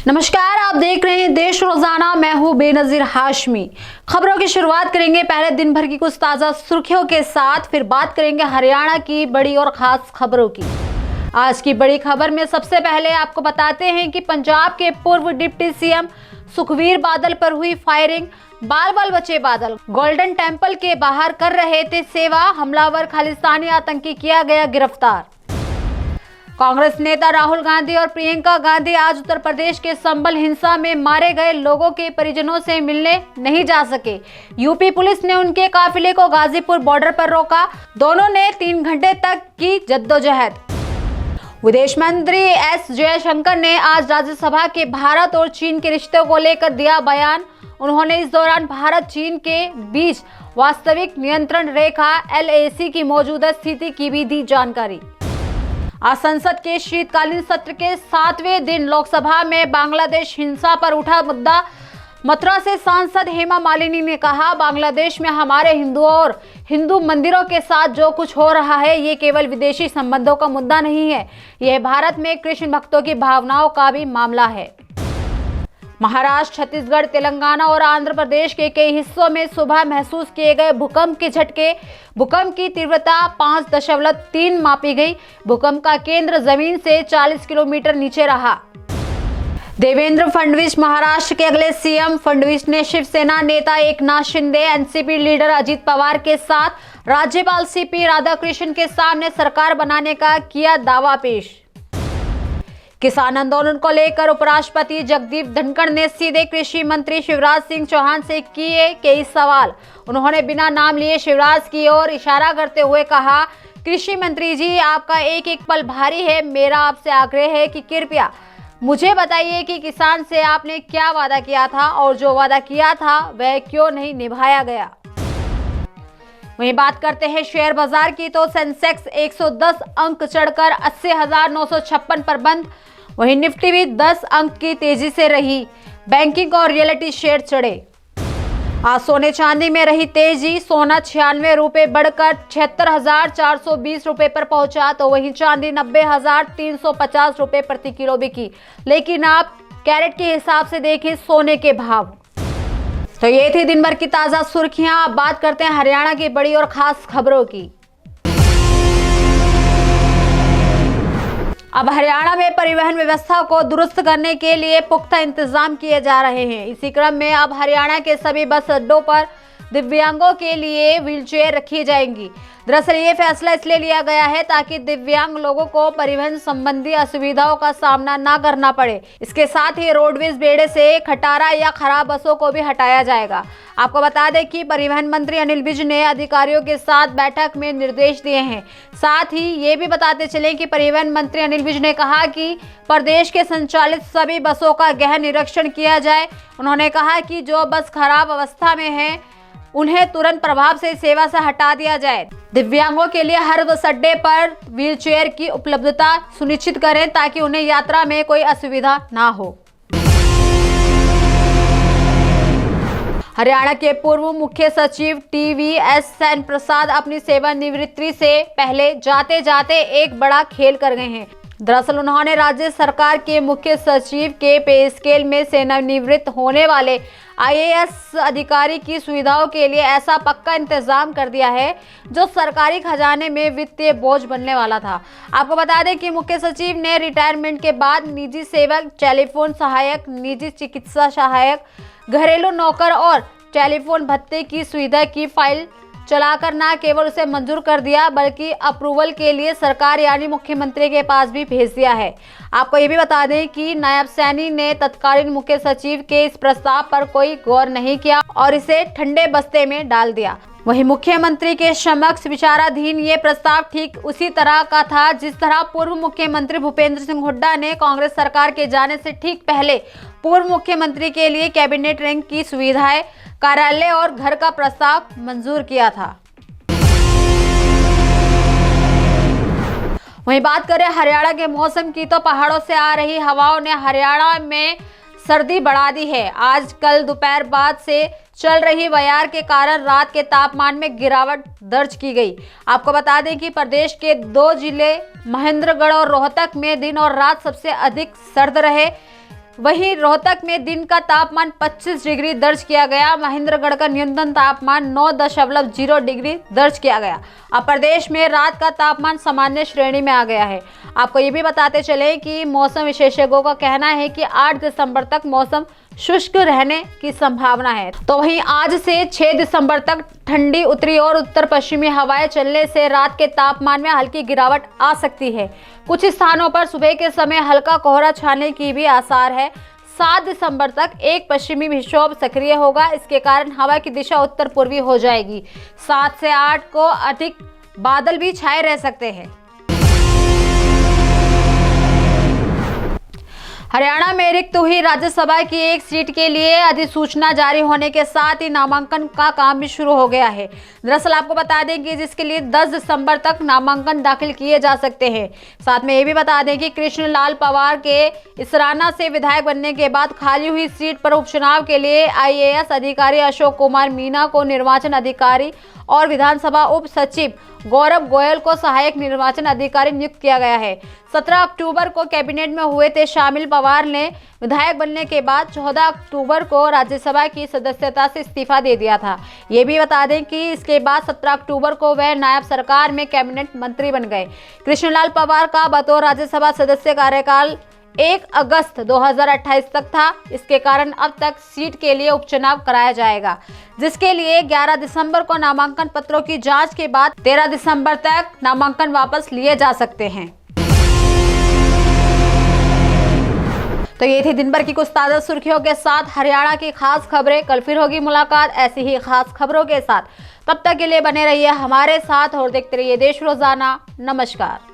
नमस्कार, आप देख रहे हैं देश रोजाना। मैं हूं बेनजीर हाशमी। खबरों की शुरुआत करेंगे पहले दिन भर की कुछ ताजा सुर्खियों के साथ, फिर बात करेंगे हरियाणा की बड़ी और खास खबरों की। आज की बड़ी खबर में सबसे पहले आपको बताते हैं कि पंजाब के पूर्व डिप्टी सीएम सुखबीर बादल पर हुई फायरिंग। बाल बाल बचे बादल गोल्डन टेंपल के बाहर कर रहे थे सेवा, हमलावर खालिस्तानी आतंकी किया गया गिरफ्तार। कांग्रेस नेता राहुल गांधी और प्रियंका गांधी आज उत्तर प्रदेश के संभल हिंसा में मारे गए लोगों के परिजनों से मिलने नहीं जा सके। यूपी पुलिस ने उनके काफिले को गाजीपुर बॉर्डर पर रोका। दोनों ने 3 घंटे तक की जद्दोजहद। विदेश मंत्री एस जयशंकर ने आज राज्यसभा के भारत और चीन के रिश्तों को लेकर दिया बयान। उन्होंने इस दौरान भारत चीन के बीच वास्तविक नियंत्रण रेखा LAC की मौजूदा स्थिति की भी दी जानकारी। आज संसद के शीतकालीन सत्र के 7वें दिन लोकसभा में बांग्लादेश हिंसा पर उठा मुद्दा। मथुरा से सांसद हेमा मालिनी ने कहा, बांग्लादेश में हमारे हिंदुओं और हिंदू मंदिरों के साथ जो कुछ हो रहा है ये केवल विदेशी संबंधों का मुद्दा नहीं है, यह भारत में कृष्ण भक्तों की भावनाओं का भी मामला है। महाराष्ट्र, छत्तीसगढ़, तेलंगाना और आंध्र प्रदेश के कई हिस्सों में सुबह महसूस किए गए भूकंप के झटके। भूकंप की तीव्रता 5.3 मापी गई। भूकंप का केंद्र जमीन से 40 किलोमीटर नीचे रहा। देवेंद्र फडणवीस महाराष्ट्र के अगले सीएम। फडणवीस ने शिवसेना नेता एकनाथ शिंदे, एनसीपी लीडर अजित पवार के साथ राज्यपाल CP राधाकृष्णन के सामने सरकार बनाने का किया दावा पेश। किसान आंदोलन को लेकर उपराष्ट्रपति जगदीप धनखड़ ने सीधे कृषि मंत्री शिवराज सिंह चौहान से किए कई सवाल। उन्होंने बिना नाम लिए शिवराज की ओर इशारा करते हुए कहा, कृषि मंत्री जी, आपका एक एक पल भारी है। मेरा आपसे आग्रह है कि कृपया मुझे बताइए कि किसान से आपने क्या वादा किया था और जो वादा किया था वह क्यों नहीं निभाया गया। वहीं बात करते हैं शेयर बाजार की, तो सेंसेक्स 110 अंक चढ़कर 80,956 पर बंद। वहीं निफ्टी भी 10 अंक की तेजी से रही। बैंकिंग और रियलिटी शेयर चढ़े। आज सोने चांदी में रही तेजी। सोना 96 रुपए बढ़कर 76,420 रुपए पर पहुंचा, तो वहीं चांदी 90,350 रुपए प्रति किलो बिकी। लेकिन आप कैरेट के हिसाब से देखें सोने के भाव। तो ये थी दिन भर की ताजा सुर्खियां। अब बात करते हैं हरियाणा की बड़ी और खास खबरों की। अब हरियाणा में परिवहन व्यवस्था को दुरुस्त करने के लिए पुख्ता इंतजाम किए जा रहे हैं। इसी क्रम में अब हरियाणा के सभी बस अड्डों पर दिव्यांगों के लिए व्हीलचेयर रखी जाएंगी। दरअसल ये फैसला इसलिए लिया गया है ताकि दिव्यांग लोगों को परिवहन संबंधी असुविधाओं का सामना न करना पड़े। इसके साथ ही रोडवेज बेड़े से खटारा या खराब बसों को भी हटाया जाएगा। आपको बता दें कि परिवहन मंत्री अनिल विज ने अधिकारियों के साथ बैठक में निर्देश दिए हैं। साथ ही ये भी बताते चले कि परिवहन मंत्री अनिल विज ने कहा कि प्रदेश के संचालित सभी बसों का गहन निरीक्षण किया जाए। उन्होंने कहा कि जो बस खराब अवस्था में है उन्हें तुरंत प्रभाव से सेवा से हटा दिया जाए। दिव्यांगों के लिए हर बस अड्डे पर व्हीलचेयर की उपलब्धता सुनिश्चित करें ताकि उन्हें यात्रा में कोई असुविधा ना हो। हरियाणा के पूर्व मुख्य सचिव TVS सेन प्रसाद अपनी सेवानिवृत्ति से पहले जाते जाते एक बड़ा खेल कर गए हैं। दरअसल उन्होंने राज्य सरकार के मुख्य सचिव के पे स्केल में सेवानिवृत्त होने वाले IAS अधिकारी की सुविधाओं के लिए ऐसा पक्का इंतजाम कर दिया है जो सरकारी खजाने में वित्तीय बोझ बनने वाला था। आपको बता दें कि मुख्य सचिव ने रिटायरमेंट के बाद निजी सेवक, टेलीफोन सहायक, निजी चिकित्सा सहायक, घरेलू नौकर और टेलीफोन भत्ते की सुविधा की फाइल चलाकर न केवल उसे मंजूर कर दिया बल्कि अप्रूवल के लिए सरकार यानी मुख्यमंत्री के पास भी भेज दिया है। आपको ये भी बता दें कि नायब सैनी ने तत्कालीन मुख्य सचिव के इस प्रस्ताव पर कोई गौर नहीं किया और इसे ठंडे बस्ते में डाल दिया। वहीं मुख्यमंत्री के समक्ष विचाराधीन ये प्रस्ताव ठीक उसी तरह का था जिस तरह पूर्व मुख्यमंत्री भूपेंद्र सिंह हुड्डा ने कांग्रेस सरकार के जाने से ठीक पहले पूर्व मुख्यमंत्री के लिए कैबिनेट रैंक की सुविधाएं, कार्यालय और घर का प्रस्ताव मंजूर किया था। वहीं बात करें हरियाणा के मौसम की, तो पहाड़ों से आ रही हवाओं ने हरियाणा में सर्दी बढ़ा दी है। आज कल दोपहर बाद से चल रही बयार के कारण रात के तापमान में गिरावट दर्ज की गई। आपको बता दें कि प्रदेश के 2 जिले महेंद्रगढ़ और रोहतक में दिन और रात सबसे अधिक सर्द रहे। वहीं रोहतक में दिन का तापमान 25 डिग्री दर्ज किया गया। महेंद्रगढ़ का न्यूनतम तापमान 9.0 डिग्री दर्ज किया गया। अब प्रदेश में रात का तापमान सामान्य श्रेणी में आ गया है। आपको ये भी बताते चले कि मौसम विशेषज्ञों का कहना है कि 8 दिसंबर तक मौसम शुष्क रहने की संभावना है। तो वहीं आज से 6 दिसंबर तक ठंडी उत्तरी और उत्तर पश्चिमी हवाएं चलने से रात के तापमान में हल्की गिरावट आ सकती है। कुछ स्थानों पर सुबह के समय हल्का कोहरा छाने की भी आसार है। 7 दिसंबर तक एक पश्चिमी विक्षोभ सक्रिय होगा। इसके कारण हवा की दिशा उत्तर पूर्वी हो जाएगी। 7 से 8 को अधिक बादल भी छाए रह सकते हैं। हरियाणा में रिक्त हुई राज्यसभा की एक सीट के लिए अधिसूचना जारी होने के साथ ही नामांकन का काम भी शुरू हो गया है। दरअसल आपको बता दें कि जिसके लिए 10 दिसंबर तक नामांकन दाखिल किए जा सकते हैं। साथ में ये भी बता दें कि कृष्णलाल पंवार के इसराना से विधायक बनने के बाद खाली हुई सीट पर उपचुनाव के लिए IAS अधिकारी अशोक कुमार मीणा को निर्वाचन अधिकारी और विधानसभा उप सचिव गौरव गोयल को सहायक निर्वाचन अधिकारी नियुक्त किया गया है। 17 अक्टूबर को कैबिनेट में हुए थे शामिल। पंवार ने विधायक बनने के बाद 14 अक्टूबर को राज्यसभा की सदस्यता से इस्तीफा दे दिया था। ये भी बता दें कि इसके बाद 17 अक्टूबर को वह नायब सरकार में कैबिनेट मंत्री बन गए। कृष्णलाल पंवार का बतौर राज्यसभा सदस्य कार्यकाल 1 अगस्त 2028 तक था। इसके कारण अब तक सीट के लिए उपचुनाव कराया जाएगा, जिसके लिए 11 दिसंबर को नामांकन पत्रों की जांच के बाद 13 दिसंबर तक नामांकन वापस लिए जा सकते हैं। तो ये थी दिन भर की कुछ ताजा सुर्खियों के साथ हरियाणा की खास खबरें। कल फिर होगी मुलाकात ऐसी ही खास खबरों के साथ। तब तक के लिए बने रहिए हमारे साथ और देखते रहिए देश रोजाना। नमस्कार।